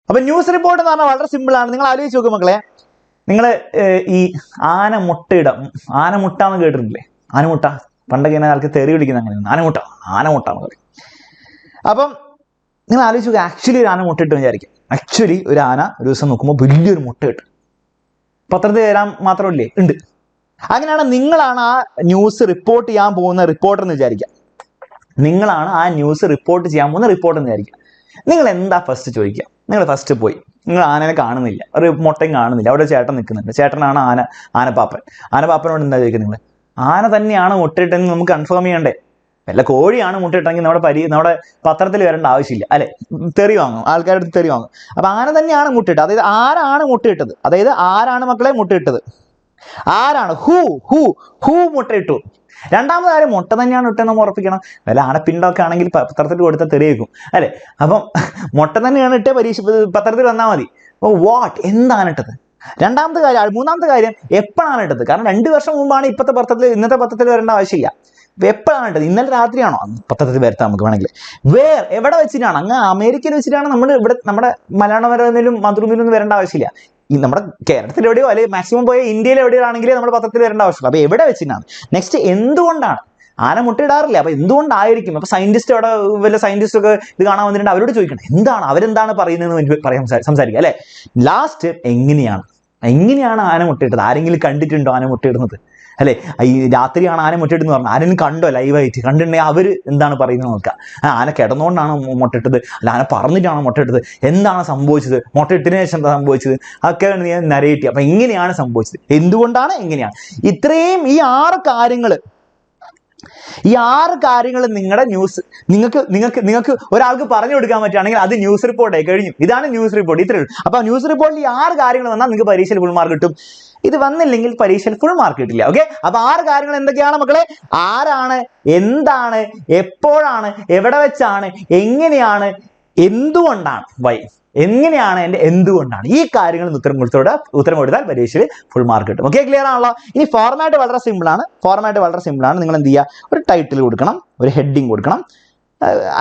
അപ്പൊ news report എന്ന് പറഞ്ഞാൽ വളരെ സിമ്പിളാണ്. നിങ്ങൾ ആലോചിച്ച് നോക്കും മക്കളെ, നിങ്ങൾ ഈ ആന മുട്ട എന്ന് കേട്ടിട്ടില്ലേ? ആനമുട്ട പണ്ടൊക്കെ ഇങ്ങനെ ആൾക്ക് തെറി പിടിക്കുന്ന അങ്ങനെ ആനമുട്ട എന്ന് പറയും. അപ്പം നിങ്ങൾ ആലോചിച്ച് നോക്കുക, ആക്ച്വലി ഒരു ആന മുട്ട ഇട്ട് വിചാരിക്കും. ആക്ച്വലി ഒരു ആന ഒരു ദിവസം നോക്കുമ്പോൾ വലിയൊരു മുട്ട കിട്ടും. പത്രത്തിൽ തരാൻ മാത്രമല്ലേ ഉണ്ട്. അങ്ങനെയാണ് നിങ്ങളാണ് ആ ന്യൂസ് റിപ്പോർട്ട് ചെയ്യാൻ പോകുന്ന റിപ്പോർട്ടർ എന്ന് വിചാരിക്കാം. നിങ്ങളാണ് ആ ന്യൂസ് റിപ്പോർട്ട് ചെയ്യാൻ പോകുന്ന റിപ്പോർട്ടർ എന്ന് വിചാരിക്കുക. നിങ്ങൾ എന്താ ഫസ്റ്റ് ചോദിക്കുക? നിങ്ങൾ ഫസ്റ്റ് പോയി, നിങ്ങൾ ആനനെ കാണുന്നില്ല, ഒരു മുട്ടയും കാണുന്നില്ല, അവിടെ ചേട്ടൻ നിൽക്കുന്നുണ്ട്, ചേട്ടനാണ് ആനപ്പാപ്പനോട് എന്താ ചോദിക്കുക? നിങ്ങൾ ആന തന്നെയാണ് മുട്ടയിട്ടെന്ന് നമുക്ക് കൺഫേം ചെയ്യണ്ടേ? വല്ല കോഴിയാണ് മുട്ടയിട്ടെങ്കിൽ നമ്മുടെ പത്രത്തിൽ വരേണ്ട ആവശ്യമില്ല അല്ലെ? തെറി വാങ്ങും, ആൾക്കാരുടെ അടുത്ത് തെറി വാങ്ങും. അപ്പൊ ആന തന്നെയാണ് മുട്ടയിട്ടത്. അതായത് ആരാണ് മുട്ടയിട്ടത്? അതായത് ആരാണ് മക്കളെ മുട്ടയിട്ടത്? ആരാണ്? ഹൂ മുട്ടയിട്ടു. രണ്ടാമത് ആരും മുട്ട തന്നെയാണ് ഇട്ടെന്ന് ഉറപ്പിക്കണം. വല്ല ആനപ്പിണ്ടൊക്കെ ആണെങ്കിൽ പത്രത്തിൽ കൊടുത്ത തെറിയേക്കും അല്ലെ? അപ്പം മുട്ട തന്നെയാണ് ഇട്ടേ പത്രത്തിൽ വന്നാൽ മതി. വാട്ട്, എന്താണ് ഇട്ടത്? രണ്ടാമത്തെ കാര്യം. മൂന്നാമത്തെ കാര്യം, എപ്പോഴാണ് ഇട്ടത്? കാരണം 2 വർഷം മുമ്പാണ് ഇന്നത്തെ പത്രത്തിൽ വരേണ്ട ആവശ്യമില്ല. എപ്പോഴാണ് ഇട്ടത്? ഇന്നലെ രാത്രിയാണോ? പത്രത്തിൽ വരുത്താം നമുക്ക് വേണമെങ്കിൽ. എവിടെ വെച്ചിട്ടാണ്? അങ്ങ് അമേരിക്കയിൽ വെച്ചിട്ടാണ്. നമ്മുടെ മലയാള മനോരമയിലും മാതൃഭൂമിയിലൊന്നും വരേണ്ട ആവശ്യമില്ല. നമ്മുടെ കേരളത്തിൽ എവിടെയോ അല്ലെങ്കിൽ മാക്സിമം പോയ ഇന്ത്യയിൽ എവിടെയാണെങ്കിലേ നമ്മുടെ പത്രത്തിൽ വരേണ്ട ആവശ്യമില്ല. അപ്പൊ എവിടെ വെച്ചിട്ടാണ്? നെക്സ്റ്റ്, എന്തുകൊണ്ടാണ്? ആന മുട്ടയിടാറില്ല. അപ്പൊ എന്തുകൊണ്ടായിരിക്കും? അപ്പൊ വല്ല സയന്റിസ്റ്റ് ഒക്കെ ഇത് കാണാൻ വന്നിട്ടുണ്ട്, അവരോട് ചോദിക്കണം എന്താണ്, അവരെന്താണ് പറയുന്നതെന്ന് സംസാരിക്കുക അല്ലെ? ലാസ്റ്റ്, എങ്ങനെയാണ് ആന മുട്ടയിട്ടത്? ആരെങ്കിലും കണ്ടിട്ടുണ്ടോ ആന മുട്ടയിടുന്നത് അല്ലെ? ഈ രാത്രിയാണ് ആന മുട്ടയിടുന്ന് പറഞ്ഞാൽ ആരെങ്കിലും കണ്ടോ? ലൈവായിട്ട് കണ്ടിട്ടുണ്ടെങ്കിൽ അവര് എന്താണ് പറയുന്നത് നോക്കുക. ആന കിടന്നുകൊണ്ടാണ് മുട്ടയിട്ടത്, അല്ല ആന പറന്നിട്ടാണ് മുട്ടയിട്ടത്, എന്താണ് സംഭവിച്ചത്, മുട്ടയിട്ടതിന് ശേഷം എന്താ സംഭവിച്ചത്, അതൊക്കെ ഞാൻ നരേറ്റ്. അപ്പൊ എങ്ങനെയാണ് സംഭവിച്ചത്, എന്തുകൊണ്ടാണ്, എങ്ങനെയാണ്? ഇത്രയും ഈ 6 കാര്യങ്ങൾ നിങ്ങളുടെ ന്യൂസ് നിങ്ങൾക്ക് ഒരാൾക്ക് പറഞ്ഞു കൊടുക്കാൻ പറ്റുകയാണെങ്കിൽ അത് ന്യൂസ് റിപ്പോർട്ടായി കഴിഞ്ഞു. ഇതാണ് ന്യൂസ് റിപ്പോർട്ട്. ഇത്രയേ ഉള്ളൂ. അപ്പൊ ന്യൂസ് റിപ്പോർട്ടിൽ ഈ 6 കാര്യങ്ങൾ വന്നാൽ നിങ്ങൾക്ക് പരീക്ഷയിൽ ഫുൾ മാർക്ക് കിട്ടും. ഇത് വന്നില്ലെങ്കിൽ പരീക്ഷയിൽ ഫുൾ മാർക്ക് കിട്ടില്ല. ഓക്കെ, അപ്പൊ 6 കാര്യങ്ങൾ എന്തൊക്കെയാണ് മക്കളെ? ആരാണ്, എന്താണ്, എപ്പോഴാണ്, എവിടെ വെച്ചാണ്, എങ്ങനെയാണ്, എന്തുകൊണ്ടാണ്, എങ്ങനെയാണ്, എന്തുകൊണ്ടാണ്, ഈ കാര്യങ്ങളിൽ ഉത്തരം കൊടുത്താൽ പരീക്ഷയിൽ ഫുൾ മാർക്ക് കിട്ടും. ഓക്കെ, ക്ലിയർ ആണല്ലോ? ഇനി ഫോർമാറ്റ് വളരെ സിമ്പിൾ ആണ്. നിങ്ങൾ എന്ത് ചെയ്യുക? ഒരു ടൈറ്റിൽ കൊടുക്കണം, ഒരു ഹെഡിങ് കൊടുക്കണം,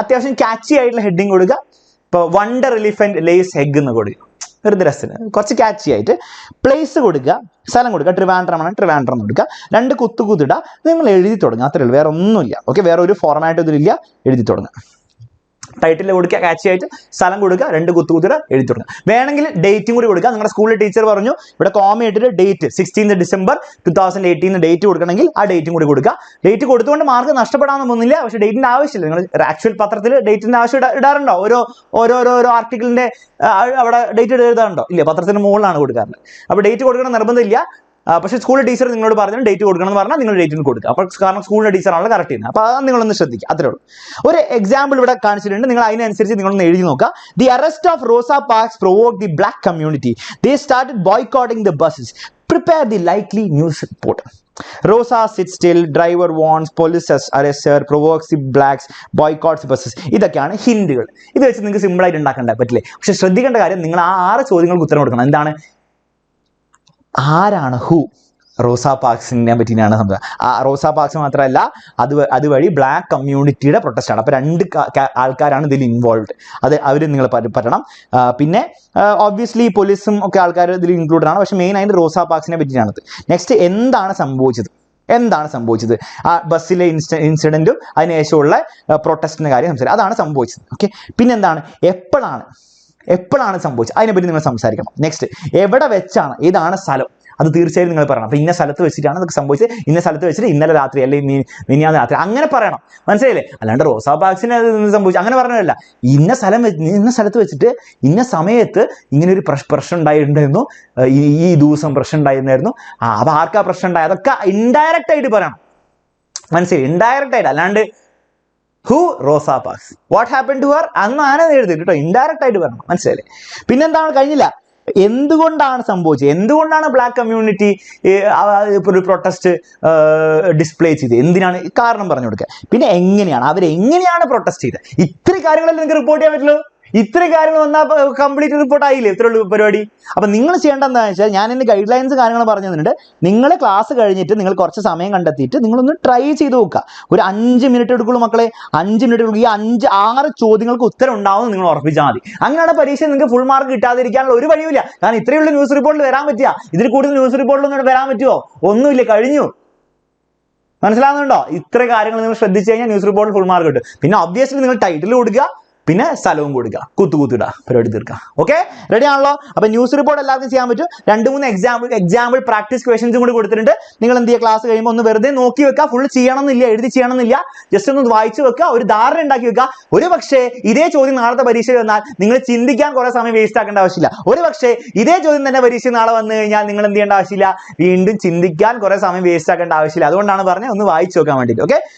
അത്യാവശ്യം ക്യാച്ചി ആയിട്ടുള്ള ഹെഡിങ് കൊടുക്കുക. ഇപ്പോൾ വണ്ടർ എലിഫന്റ് ലേസ് എഗ് എന്ന് കൊടുക്കുക, വെറുതെ രസത്തിന് കുറച്ച് ക്യാച്ചി ആയിട്ട്. പ്ലേസ് കൊടുക്കുക, സ്ഥലം കൊടുക്കുക. ട്രിവാൻഡ്രം കൊടുക്കുക. 2 കുത്തിടുക. നിങ്ങൾ എഴുതി തുടങ്ങുക. അത്രേ ഉള്ളൂ, വേറെ ഒന്നുമില്ല. ഓക്കെ, വേറെ ഒരു ഫോർമാറ്റ് ഇതിലില്ല. എഴുതി തുടങ്ങുക. ടൈറ്റിൽ കൊടുക്കുക, ക്യാച്ചി ആയിട്ട്. സ്ഥലം കൊടുക്കുക, 2 കുത്തിടുക, എഴുതി തുടങ്ങുക. വേണമെങ്കിൽ ഡേറ്റും കൂടി കൊടുക്കുക. നിങ്ങളുടെ സ്കൂളിലെ ടീച്ചർ പറഞ്ഞു ഇവിടെ കോമ ഇട്ടിട്ട് ഡേറ്റ് 16 December 2018 ഡേറ്റ് കൊടുക്കണമെങ്കിൽ ആ ഡേറ്റും കൂടി കൊടുക്കുക. ഡേറ്റ് കൊടുത്തുകൊണ്ട് മാർക്ക് നഷ്ടപ്പെടാനൊന്നുമില്ല. പക്ഷേ ഡേറ്റിന്റെ ആവശ്യമില്ല. നിങ്ങൾ ആക്ച്വൽ പത്രത്തിൽ ഡേറ്റിന്റെ ആവശ്യം ഇടാറുണ്ടോ? ഓരോ ആർട്ടിക്കിളിന്റെ അവിടെ ഡേറ്റ് എഴുതാറുണ്ടോ? ഇല്ല, പത്രത്തിന് മുകളിലാണ് കൊടുക്കാറുള്ളത്. അപ്പോൾ ഡേറ്റ് കൊടുക്കണം നിർബന്ധമില്ല. പക്ഷേ സ്കൂളിലെ ടീച്ചർ നിങ്ങളോട് പറഞ്ഞു ഡേറ്റ് കൊടുക്കണം എന്ന് പറഞ്ഞാൽ നിങ്ങൾ ഡേറ്റിന് കൊടുക്കുക. അപ്പോൾ കാരണം സ്കൂളിലെ ടീച്ചറാണല്ലോ കറക്റ്റ് ചെയ്യുന്നത്. അപ്പോൾ അത് നിങ്ങളൊന്ന് ശ്രദ്ധിക്കുക. അത്രേ ഉള്ളൂ. ഒരു എക്സാമ്പിൾ ഇവിടെ കാണിച്ചിട്ടുണ്ട്. നിങ്ങൾ അതിനനുസരിച്ച് നിങ്ങളൊന്ന് എഴുതി നോക്കുക. The arrest of Rosa Parks provoked the black community. They started boycotting the buses. Prepare the likely news report. Rosa sits still, driver warns, police arrests her, provokes the blacks, boycotts buses. ഇതൊക്കെയാണ് ഹിന്റുകൾ. ഇത് വെച്ച് നിങ്ങൾക്ക് simple ആയിട്ട് ഉണ്ടാക്കാൻ പറ്റില്ലേ? പക്ഷെ ശ്രദ്ധിക്കേണ്ട കാര്യം, നിങ്ങൾ ആ 6 ചോദ്യങ്ങൾക്ക് ഉത്തരം കൊടുക്കണം. എന്താണ്? ആരാണ്? റോസാ പാർക്സിനെ പറ്റിയാണ് സംഭവം. റോസാ പാർക്സ് മാത്രമല്ല, അതുവഴി ബ്ലാക്ക് കമ്മ്യൂണിറ്റിയുടെ പ്രൊട്ടസ്റ്റ് ആണ്. അപ്പോൾ 2 ആൾക്കാരാണ് ഇതിൽ ഇൻവോൾവ്ഡ്. അവർ നിങ്ങൾ പറ്റണം. പിന്നെ ഓബ്വിയസ്ലി പോലീസും ഒക്കെ ആൾക്കാർ ഇതിൽ ഇൻക്ലൂഡഡ് ആണ്. പക്ഷെ മെയിൻ ആയിട്ട് റോസാ പാർക്സിനെ പറ്റിയാണത്. നെക്സ്റ്റ്, എന്താണ് സംഭവിച്ചത്? ആ ബസ്സിലെ ഇൻസിഡന്റും അതിനുശേഷമുള്ള പ്രൊട്ടസ്റ്റിന്റെ കാര്യം സംസാരിക്കും. അതാണ് സംഭവിച്ചത്. ഓക്കെ, പിന്നെന്താണ്? എപ്പോഴാണ് സംഭവിച്ചത്? അതിനെപ്പറ്റി നിങ്ങൾ സംസാരിക്കണം. നെക്സ്റ്റ്, എവിടെ വെച്ചാണ്, ഏതാണ് സ്ഥലം? അത് തീർച്ചയായും നിങ്ങൾ പറയണം. അപ്പോൾ ഇന്ന സ്ഥലത്ത് വെച്ചിട്ടാണ് ഇതൊക്കെ സംഭവിച്ചത്, ഇന്ന സ്ഥലത്ത് വെച്ചിട്ട് ഇന്നലെ രാത്രി അല്ലെങ്കിൽ മിനിഞ്ഞാന്ന് രാത്രി, അങ്ങനെ പറയണം. മനസ്സിലായില്ലേ? അല്ലാണ്ട് റോസാ പാർക്സിന് സംഭവിച്ചു അങ്ങനെ പറഞ്ഞതല്ല. ഇന്ന സ്ഥലത്ത് വെച്ചിട്ട് ഇന്ന സമയത്ത് ഇങ്ങനെ ഒരു പ്രശ്നം ഉണ്ടായിട്ടുണ്ടായിരുന്നു, ഈ ദിവസം പ്രശ്നം ഉണ്ടായിരുന്നായിരുന്നു. അപ്പോൾ ആർക്കാ പ്രശ്നം ഉണ്ടായത്? അതൊക്കെ ഇൻഡയറക്റ്റ് ആയിട്ട് പറയണം. മനസ്സിലായി? ഇൻഡയറക്റ്റ് ആയിട്ട്, അല്ലാണ്ട് Rosa Parks what happen to her അന്ന് ആന എഴുതിട്ട് കേട്ടോ, ഇൻഡയറക്റ്റ് ആയിട്ട് പറയണം. മനസ്സിലായില്ലേ? പിന്നെന്താണ്? കഴിഞ്ഞില്ല. എന്തുകൊണ്ടാണ് സംഭവിച്ചത്? എന്തുകൊണ്ടാണ് ബ്ലാക്ക് കമ്മ്യൂണിറ്റി ഒരു പ്രൊട്ടസ്റ്റ് ഡിസ്പ്ലേ ചെയ്ത്? എന്തിനാണ്? കാരണം പറഞ്ഞു കൊടുക്കുക. പിന്നെ അവരെങ്ങനെയാണ് പ്രൊട്ടസ്റ്റ് ചെയ്തത്? ഇത്രയും കാര്യങ്ങളല്ലേ നിങ്ങൾക്ക് റിപ്പോർട്ട് ചെയ്യാൻ പറ്റുള്ളൂ. ഇത്ര കാര്യങ്ങൾ വന്നാൽ കംപ്ലീറ്റ് റിപ്പോർട്ട് ആയില്ലേ? ഇത്രയുള്ള പരിപാടി. അപ്പൊ നിങ്ങൾ ചെയ്യേണ്ട എന്താണെന്ന് വെച്ചാൽ ഞാൻ എന്റെ ഗൈഡ് ലൈൻസ് കാര്യങ്ങൾ പറഞ്ഞു തന്നിട്ടുണ്ട്. നിങ്ങൾ ക്ലാസ് കഴിഞ്ഞിട്ട് നിങ്ങൾ കുറച്ച് സമയം കണ്ടെത്തിയിട്ട് നിങ്ങളൊന്ന് ട്രൈ ചെയ്ത് നോക്കുക. ഒരു 5 മിനിറ്റ് എടുക്കുള്ളൂ മക്കളെ, 5 മിനിറ്റ് എടുക്കും. ഈ 5-6 ചോദ്യങ്ങൾക്ക് ഉത്തരം ഉണ്ടാവും നിങ്ങൾ ഉറപ്പിച്ചാൽ മതി. അങ്ങനെയാണ് പരീക്ഷ നിങ്ങൾക്ക് ഫുൾ മാർക്ക് കിട്ടാതിരിക്കാനുള്ള ഒരു വഴിയില്ല. കാരണം ഇത്രയുള്ള ന്യൂസ് റിപ്പോർട്ടിൽ വരാൻ പറ്റുക, ഇതിൽ കൂടുതൽ ന്യൂസ് റിപ്പോർട്ടിലൊന്നും വരാൻ പറ്റുമോ? ഒന്നുമില്ല, കഴിഞ്ഞു. മനസ്സിലാകുന്നുണ്ടോ? ഇത്ര കാര്യങ്ങൾ നിങ്ങൾ ശ്രദ്ധിച്ചു കഴിഞ്ഞാൽ ന്യൂസ് റിപ്പോർട്ടിൽ ഫുൾ മാർക്ക് കിട്ടും. പിന്നെ ഒബ്വിയസ്ലി നിങ്ങൾ ടൈറ്റിൽ കൊടുക്കുക, പിന്നെ സ്ഥലവും കൊടുക്കുക, കുത്തുകുത്തിടുക, പരിപാടി തീർക്കുക. ഓക്കെ, റെഡി ആണല്ലോ? അപ്പൊ ന്യൂസ് റിപ്പോർട്ട് എല്ലാവർക്കും ചെയ്യാൻ പറ്റും. 2-3 എക്സാമ്പിൾ പ്രാക്ടീസ് ക്വസ്റ്റൻസും കൂടി കൊടുത്തിട്ടുണ്ട്. നിങ്ങൾ എന്ത് ചെയ്യുക, ക്ലാസ് കഴിയുമ്പോൾ ഒന്ന് വെറുതെ നോക്കി വെക്കുക. ഫുൾ ചെയ്യണമെന്നില്ല, എഴുതി ചെയ്യണമെന്നില്ല, ജസ്റ്റ് ഒന്ന് വായിച്ചു വെക്കുക, ഒരു ധാരണ ഉണ്ടാക്കി വെക്കുക. ഒരു പക്ഷേ ഇതേ ചോദ്യം നാളത്തെ പരീക്ഷയിൽ വന്നാൽ നിങ്ങൾ ചിന്തിക്കാൻ കുറെ സമയം വേസ്റ്റ് ആക്കേണ്ട ആവശ്യമില്ല. ഒരു പക്ഷേ ഇതേ ചോദ്യം തന്നെ പരീക്ഷ നാളെ വന്നു കഴിഞ്ഞാൽ നിങ്ങൾ എന്ത് ചെയ്യേണ്ട ആവശ്യമില്ല, വീണ്ടും ചിന്തിക്കാൻ കുറെ സമയം വേസ്റ്റ് ആക്കേണ്ട ആവശ്യമില്ല. അതുകൊണ്ടാണ് പറഞ്ഞത് ഒന്ന് വായിച്ചു വെക്കാൻ വേണ്ടിയിട്ട്. ഓക്കെ.